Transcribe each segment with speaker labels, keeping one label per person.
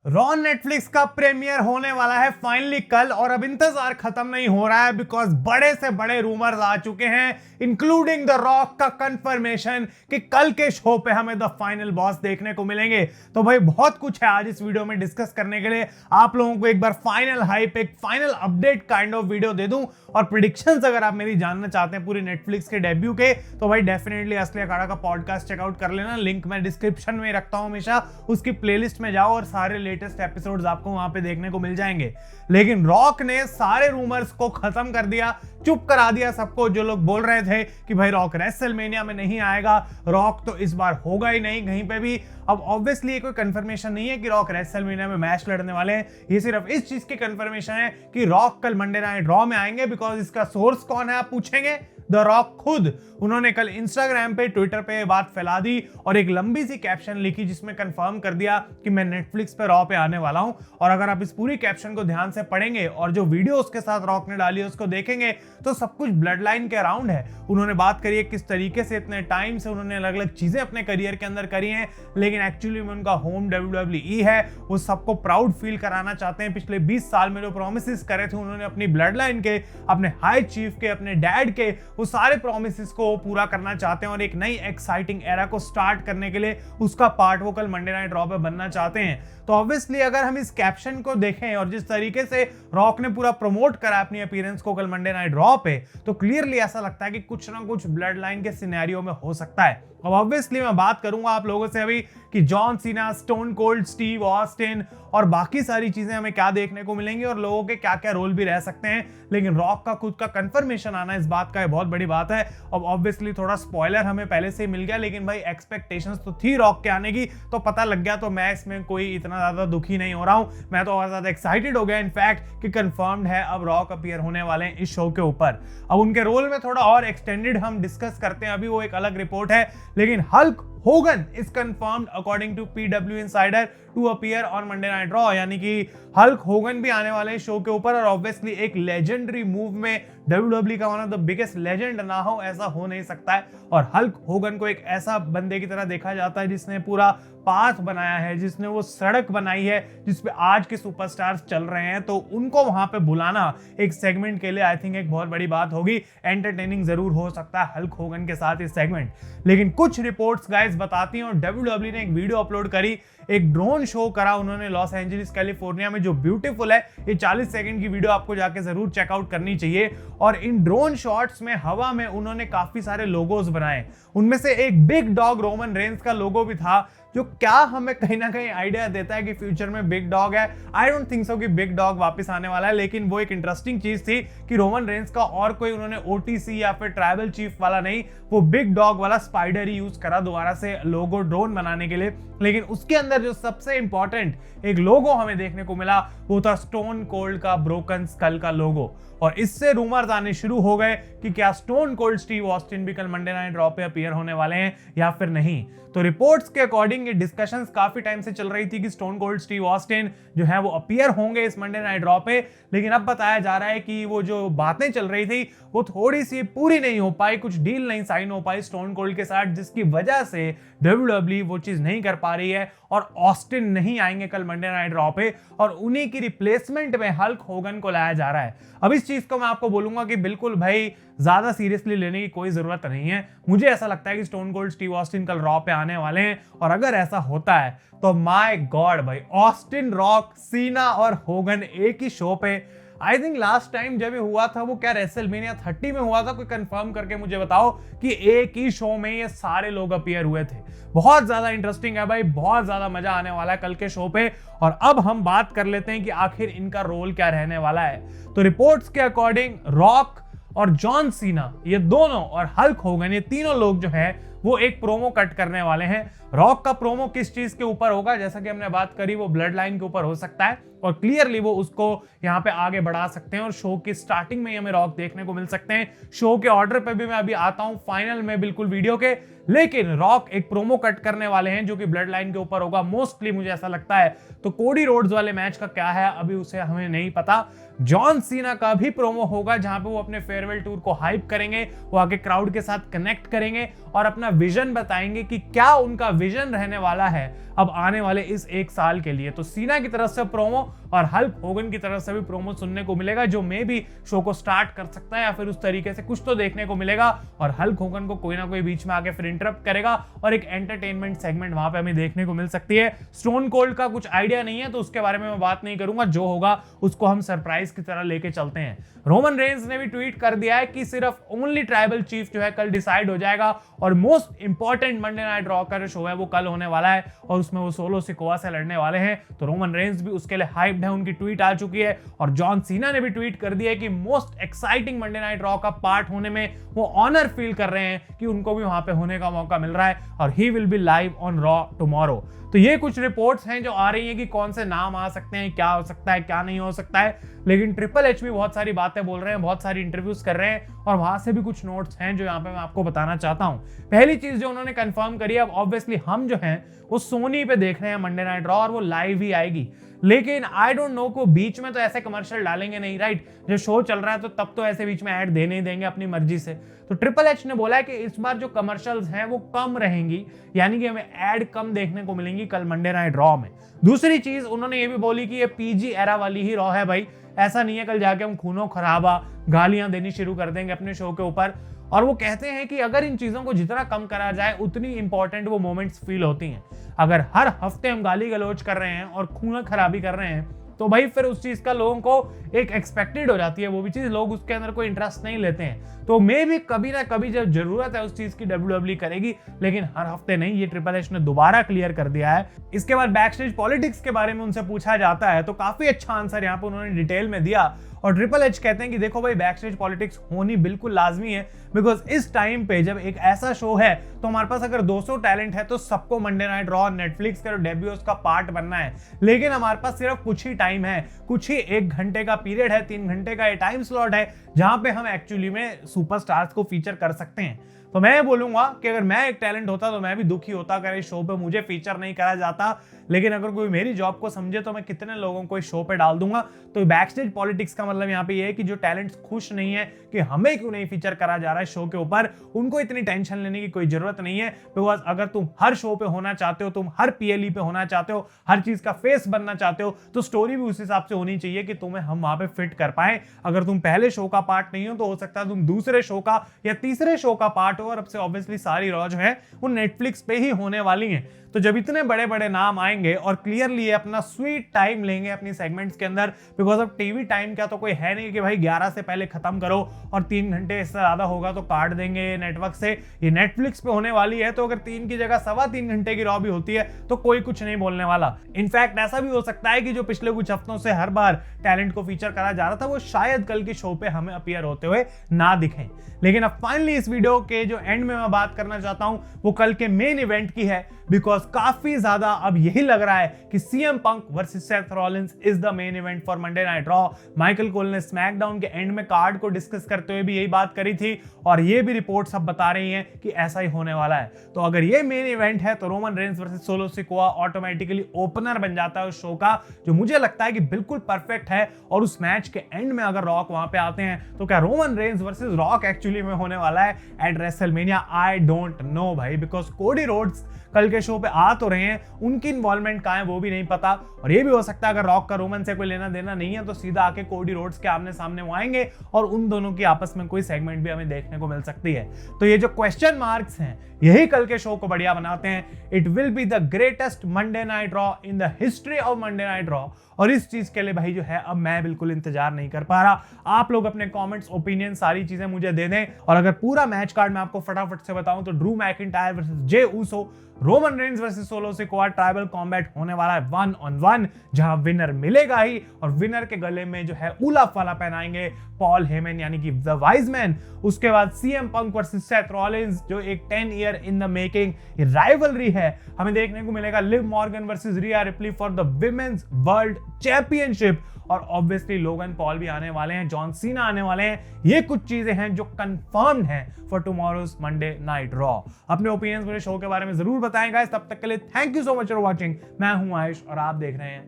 Speaker 1: Raw Netflix का premiere होने वाला है फाइनली कल और अब इंतजार खत्म नहीं हो रहा है बिकॉज बड़े से बड़े रूमर्स आ चुके हैं इंक्लूडिंग द रॉक का कंफर्मेशन कि कल के शो पे हमें द फाइनल बॉस देखने को मिलेंगे। तो भाई बहुत कुछ है आज इस वीडियो में डिस्कस करने के लिए। आप लोगों को एक बार फाइनल हाइप, एक final update kind of video दे दूं और प्रेडिक्शंस अगर आप मेरी जानना चाहते हैं पूरी नेटफ्लिक्स के डेब्यू के तो भाई डेफिनेटली असली अखाड़ा का पॉडकास्ट चेकआउट कर लेना। लिंक मैं डिस्क्रिप्शन में रखता हूं हमेशा, उसकी प्लेलिस्ट में जाओ और सारे लेटेस्ट एपिसोड्स आपको वहां पे देखने को मिल जाएंगे। लेकिन रॉक ने सारे रूमर्स को खत्म कर दिया, चुप करा दिया सबको। जो लोग बोल रहे थे कि भाई रॉक रेसलमेनिया में नहीं आएगा, रॉक तो इस बार होगा ही नहीं कहीं पे भी। अब ऑब्वियसली कोई कंफर्मेशन नहीं है कि रॉक रेसलमेनिया में मैच लड़ने वाले हैं, ये सिर्फ इस चीज की कंफर्मेशन है कि रॉक कल मंडे नाइट रॉ में आएंगे। बिकॉज इसका सोर्स कौन है आप पूछेंगे? द रॉक खुद। उन्होंने कल इंस्टाग्राम पे, ट्विटर पे बात फैला दी और एक लंबी सी कैप्शन लिखी जिसमें कंफर्म कर दिया कि मैं नेटफ्लिक्स पे रॉ पे आने वाला हूं। और अगर आप इस पूरी कैप्शन को ध्यान से पढ़ेंगे और जो वीडियो उसके साथ रॉक ने डाली है उसको देखेंगे तो सब कुछ ब्लड लाइन के अराउंड है। उन्होंने बात करी है किस तरीके से इतने टाइम से उन्होंने अलग अलग चीजें अपने करियर के अंदर करी हैं, लेकिन एक्चुअली में उनका होम WWE है। वो सबको प्राउड फील कराना चाहते हैं। पिछले 20 साल में जो प्रोमिस करे थे उन्होंने अपनी ब्लड लाइन के, अपने हाई चीफ के, अपने डैड के, वो सारे प्रोमिस को पूरा करना चाहते हैं और एक नई एक्साइटिंग एरा को स्टार्ट करने के लिए उसका पार्ट वो कल मंडे नाइट रॉ पे बनना चाहते हैं। तो ऑब्वियसली अगर हम इस कैप्शन को देखें और जिस तरीके से रॉक ने पूरा प्रमोट करा अपनी अपीयरेंस को कल मंडे नाइट रॉ पे, तो क्लियरली ऐसा लगता है कि कुछ ना कुछ ब्लड लाइन के सिनेरियो में हो सकता है। अब ऑब्वियसली मैं बात करूंगा आप लोगों से अभी कि John Cena, stone cold Steve Austin और बाकी सारी चीजें हमें क्या देखने को मिलेंगी और लोगों के क्या क्या रोल भी रह सकते हैं। लेकिन रॉक का खुद का कंफर्मेशन आना इस बात का बहुत बड़ी बात है। अब ऑब्वियसली थोड़ा स्पॉइलर हमें पहले से ही मिल गया, लेकिन भाई एक्सपेक्टेशंस तो थी रॉक के आने की, तो पता लग गया। तो मैं इसमें कोई इतना ज्यादा दुखी नहीं हो रहा हूं, मैं तो और ज्यादा एक्साइटेड हो गया इनफैक्ट कि कंफर्म्ड है अब रॉक अपीयर होने वाले हैं इस शो के ऊपर। अब उनके रोल में थोड़ा और एक्सटेंडेड हम डिस्कस करते हैं, अभी वो एक अलग रिपोर्ट है। लेकिन Hulk Hogan is confirmed according to PW Insider to appear on Monday Night Raw, यानी कि हल्क होगन भी आने वाले हैं शो के ऊपर। और ऑब्वियसली एक लेजेंडरी मूव में WWE का one of the biggest legend ना हो ऐसा हो नहीं सकता है। और हल्क होगन को एक ऐसा बंदे की तरह देखा जाता है जिसने पूरा पाथ बनाया है, जिसने वो सड़क बनाई है जिसपे आज के सुपरस्टार्स चल रहे हैं। तो उनको वहां पे बुलाना एक सेगमेंट के लिए आई थिंक एक बहुत बड़ी बात होगी। एंटरटेनिंग जरूर हो सकता है हल्क होगन के साथ इस सेगमेंट। लेकिन कुछ रिपोर्ट्स गाइस बताती हैं और WWE ने एक वीडियो अपलोड करी, एक ड्रोन शो करा उन्होंने लॉस एंजलिस कैलिफोर्निया में, जो ब्यूटीफुल है। ये 40 सेकंड की वीडियो आपको जाके जरूर चेकआउट करनी चाहिए। और इन ड्रोन शॉट्स में हवा में उन्होंने काफी सारे लोगोस बनाए, उनमें से एक बिग डॉग रोमन रेंस का लोगो भी था, जो क्या हमें कहीं ना कहीं आइडिया देता है कि फ्यूचर में बिग डॉग है। आई डोंट थिंक सो कि बिग डॉग वापस आने वाला है, लेकिन वो एक इंटरेस्टिंग चीज थी कि रोमन रेंस का और कोई उन्होंने OTC या फिर ट्राइबल चीफ वाला नहीं, वो बिग डॉग वाला स्पाइडर ही यूज करा दोबारा से लोगो ड्रोन बनाने के लिए। लेकिन उसके अंदर जो सबसे इंपॉर्टेंट एक लोगो हमें देखने को मिला वो था स्टोन कोल्ड का ब्रोकन स्कल का लोगो। और इससे रूमर्स आने शुरू हो गए कि क्या स्टोन कोल्ड स्टीव ऑस्टिन भी कल मंडे नाइट रॉ पे अपीयर होने वाले हैं या फिर नहीं। तो रिपोर्ट्स के अकॉर्डिंग ये डिस्कशंस काफी टाइम से चल रही थी कि स्टोन कोल्ड स्टीव ऑस्टिन जो है वो अपीयर होंगे इस मंडे नाइट रॉ पे। लेकिन अब बताया जा रहा है कि वो जो बातें चल रही थी वो थोड़ी सी पूरी नहीं हो पाई, कुछ डील नहीं साइन हो पाई स्टोन कोल्ड के साथ, जिसकी वजह से WWE वो चीज नहीं कर पा रही है और ऑस्टिन नहीं आएंगे कल मंडे नाइट रॉ पे और उन्हीं की रिप्लेसमेंट में हल्क होगन को लाया जा रहा है। अब इस चीज को मैं आपको बोलूंगा कि बिल्कुल भाई ज्यादा सीरियसली लेने की कोई जरूरत नहीं है। मुझे ऐसा लगता है कि स्टोन कोल्ड स्टीव ऑस्टिन कल रॉ पे आने वाले हैं और अगर ऐसा होता है तो माय गॉड भाई, ऑस्टिन, रॉक, सीना और होगन एक ही शो पे। आई थिंक लास्ट टाइम जब ये हुआ था वो क्या रेसलमेनिया 30 में हुआ था, कोई कंफर्म करके मुझे बताओ कि एक ही शो में ये सारे लोग अपीयर हुए थे। बहुत ज्यादा इंटरेस्टिंग है भाई, बहुत ज्यादा मजा आने वाला है कल के शो पे। और अब हम बात कर लेते हैं कि आखिर इनका रोल क्या रहने वाला है। तो रिपोर्ट्स के अकॉर्डिंग रॉक और जॉन सीना ये दोनों और हल्क होगन ये तीनों लोग जो है वो एक प्रोमो कट करने वाले हैं। रॉक का प्रोमो किस चीज के ऊपर होगा, जैसा कि हमने बात करी, वो ब्लड लाइन के ऊपर हो सकता है और क्लियरली वो उसको यहाँ पे आगे बढ़ा सकते हैं और शो की स्टार्टिंग में हमें रॉक देखने को मिल सकते हैं। शो के ऑर्डर पे भी मैं अभी आता हूँ फाइनल में बिल्कुल वीडियो के। लेकिन रॉक एक प्रोमो कट करने वाले हैं जो कि ब्लड लाइन के ऊपर होगा मोस्टली, मुझे ऐसा लगता है। तो कोडी रोड्स वाले मैच का क्या है अभी उसे हमें नहीं पता। जॉन सीना का भी प्रोमो होगा जहां पे वो अपने फेयरवेल टूर को हाइप करेंगे, वो आके क्राउड के साथ कनेक्ट करेंगे और अपना विजन बताएंगे कि क्या उनका विजन रहने वाला है अब आने वाले इस एक साल के लिए। तो सीना की तरफ से प्रोमो और हल्क होगन की तरफ से भी प्रोमो सुनने को मिलेगा, जो मे भी शो को स्टार्ट कर सकता है या फिर उस तरीके से कुछ तो देखने को मिलेगा। और हल्क होगन को कोई ना कोई बीच में आके फिर इंटरप्ट करेगा और एक एंटरटेनमेंट सेगमेंट वहां पे हमें देखने को मिल सकती है। स्टोन कोल्ड का कुछ आइडिया नहीं है तो उसके बारे में मैं बात नहीं करूंगा, जो होगा उसको हम सरप्राइज की तरह लेके चलते हैं। रोमन रेंस ने भी ट्वीट कर दिया है कि सिर्फ ओनली ट्राइबल चीफ जो है कल डिसाइड हो जाएगा और most important Monday night raw का जो शो है वो कल होने वाला है और उसमें वो सोलो सिकोआ से लड़ने वाले हैं। तो रोमन रेंस भी उसके लिए हाइप्ड है, उनकी ट्वीट आ चुकी है। और जॉन सीना ने भी ट्वीट कर दिया है कि most exciting Monday night raw का पार्ट होने में वो ऑनर फील कर रहे हैं कि उनको भी वहां पे होने का मौका मिल रहा है और he will be live on raw tomorrow. तो ये कुछ रिपोर्ट्स हैं जो आ रही हैं कि कौन से नाम आ सकते हैं, क्या हो सकता है, क्या नहीं हो सकता है। लेकिन ट्रिपल एच भी बहुत सारी बातें बोल रहे हैं, बहुत सारी इंटरव्यूज कर रहे हैं और वहां से भी कुछ नोट्स हैं जो यहाँ पे मैं आपको बताना चाहता हूं। पहली चीज जो उन्होंने कंफर्म करी है, अब ऑब्वियसली हम जो हैं वो सोनी पे देख रहे हैं मंडे नाइट रॉ और वो लाइव ही आएगी। लेकिन आई डोंट नो को बीच में तो ऐसे कमर्शियल डालेंगे नहीं, राइट? जब शो चल रहा है तो तब तो ऐसे बीच में ऐड देने ही देंगे अपनी मर्जी से। तो ट्रिपल एच ने बोला है कि इस बार जो कमर्शियल्स हैं वो कम रहेंगी, यानी कि हमें ऐड कम देखने को मिलेंगी कल मंडे नाइट रॉ में। दूसरी चीज उन्होंने ये भी बोली कि ये पीजी एरा वाली ही रॉ है भाई, ऐसा नहीं है कल जाके हम खूनो खराबा गालियां देनी शुरू कर देंगे अपने शो के ऊपर। और वो कहते हैं कि अगर इन चीजों को जितना कम करा जाए उतनी इंपॉर्टेंट वो मोमेंट्स फील होती हैं। अगर हर हफ्ते हम गाली गलौज कर रहे हैं और खून खराबी कर रहे हैं तो भाई फिर उस चीज का लोगों को एक एक्सपेक्टेड हो जाती है, वो भी चीज लोग उसके अंदर कोई इंटरेस्ट नहीं लेते हैं। तो मे भी कभी ना कभी जब जरूरत है उस चीज की WWE करेगी, लेकिन हर हफ्ते नहीं। ये ट्रिपल एच ने दोबारा क्लियर कर दिया है। इसके बाद बैकस्टेज पॉलिटिक्स के बारे में उनसे पूछा जाता है तो काफी अच्छा आंसर यहाँ पे उन्होंने डिटेल में दिया। और ट्रिपल एच कहते हैं कि देखो भाई, बैकस्टेज पॉलिटिक्स होनी बिल्कुल लाजमी है, बिकॉज इस टाइम पे जब एक ऐसा शो है तो हमारे पास अगर 200 टैलेंट है तो सबको मंडे नाइट रॉ नेटफ्लिक्स का डेब्यू उसका पार्ट बनना है। लेकिन हमारे पास सिर्फ कुछ ही टाइम है, कुछ ही 1 घंटे का पीरियड है, 3 घंटे का ये टाइम स्लॉट है जहां पे हम एक्चुअली में सुपरस्टार्स को फीचर कर सकते हैं। तो मैं बोलूंगा कि अगर मैं एक टैलेंट होता तो मैं भी दुखी होता अगर इस शो पे मुझे फीचर नहीं करा जाता। लेकिन अगर कोई मेरी जॉब को समझे तो मैं कितने लोगों को इस शो पे डाल दूंगा। तो बैकस्टेज पॉलिटिक्स का मतलब यहाँ पे ये है कि जो टैलेंट्स खुश नहीं है कि हमें क्यों नहीं फीचर करा जा रहा है शो के ऊपर, उनको इतनी टेंशन लेने की कोई जरूरत नहीं है। बिकॉज अगर तुम हर शो पे होना चाहते हो, तुम हर PLE पे होना चाहते हो, हर चीज का फेस बनना चाहते हो, तो स्टोरी भी उस हिसाब से होनी चाहिए कि तुम्हें हम वहां पे फिट कर पाए। अगर तुम पहले शो का पार्ट नहीं हो तो हो सकता है तुम दूसरे शो का या तीसरे शो का पार्ट हो। और अब से ऑब्वियसली सारी रॉ जो है वो नेटफ्लिक्स पे ही होने वाली है। तो जब इतने बड़े बड़े नाम आएंगे और क्लियरली अपना स्वीट टाइम लेंगे अपनी सेगमेंट्स के अंदर, बिकॉज अब टीवी टाइम का तो कोई है नहीं कि भाई 11 से पहले खत्म करो और 3 घंटे इससे ज्यादा होगा तो काट देंगे नेटवर्क से। ये नेटफ्लिक्स पे होने वाली है तो अगर 3 की जगह 3.25 घंटे की रॉ भी होती है तो कोई कुछ नहीं बोलने वाला। इनफैक्ट ऐसा भी हो सकता है कि जो पिछले कुछ हफ्तों से हर बार टैलेंट को फीचर करा जा रहा था वो शायद कल के शो पे हमें अपीयर होते हुए ना दिखें। लेकिन अब फाइनली इस वीडियो के जो एंड में मैं बात करना चाहता हूं वो कल के मेन इवेंट की है, बिकॉज काफी ज्यादा अब यही लग रहा है कि CM punk versus Seth Rollins is the main event for Monday night raw. Michael Cole ने स्मैकडाउन के एंड में कार्ड को डिस्कस करते हुए भी यही बात करी थी और ये भी रिपोर्ट सब बता रही हैं कि ऐसा ही होने वाला है। तो अगर ये मेन इवेंट है तो Roman Reigns versus Solo Sikoa automatically opener बन जाता है उस शो का, जो मुझे लगता है कि बिल्कुल परफेक्ट है। और उस मैच के एंड में अगर रॉक वहां पे आते हैं तो क्या Roman Reigns versus rock actually में होने वाला है eight WrestleMania? I don't know भाई, बिकॉज कोडी रोड्स कल के शो पे आ तो रहे हैं, उनकी इन्वॉल्वमेंट कहां है वो भी नहीं पता। और ये भी हो सकता है अगर रॉक का रोमन से कोई लेना देना नहीं है तो सीधा आके कोडी रोड्स के आमने सामने वो आएंगे और उन दोनों की आपस में कोई सेगमेंट भी हमें देखने को मिल सकती है। तो ये जो क्वेश्चन मार्क्स हैं यही कल के शो को बढ़िया बनाते हैं। It will be the greatest Monday night raw in the history of Monday night raw. और इस चीज के लिए भाई जो है अब मैं बिल्कुल इंतजार नहीं कर पा रहा। आप लोग अपने कमेंट्स, ओपिनियन, सारी चीजें मुझे दे दें। और अगर पूरा मैच कार्ड मैं आपको फटाफट से बताऊं तो Drew McIntyre versus Jey Uso, Roman Reigns versus Solo Sikoa tribal combat होने वाला है 1-on-1, जहां विनर मिलेगा ही और विनर के गले में जो है उलाफ वाला पहनाएंगे पॉल हेमन यानी कि द वाइज मैन। उसके बाद CM पंक वर्सेस सेथ रॉलिंस, जो एक 10 year in the making rivalry है, हमें देखने को मिलेगा Liv Morgan versus Riya replay for the women's world championship. और ऑब्वियसली लोगन पॉल भी आने वाले हैं, जॉन सीना आने वाले हैं। ये कुछ चीजें हैं जो कंफर्म्ड हैं for tomorrow's Monday night raw. अपने ओपिनियंस मेरे शो के बारे में जरूर बताएं गाइस। तब तक के लिए thank you so much for watching. मैं हूं आयुष और आप देख रहे हैं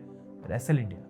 Speaker 1: रेसल इंडिया।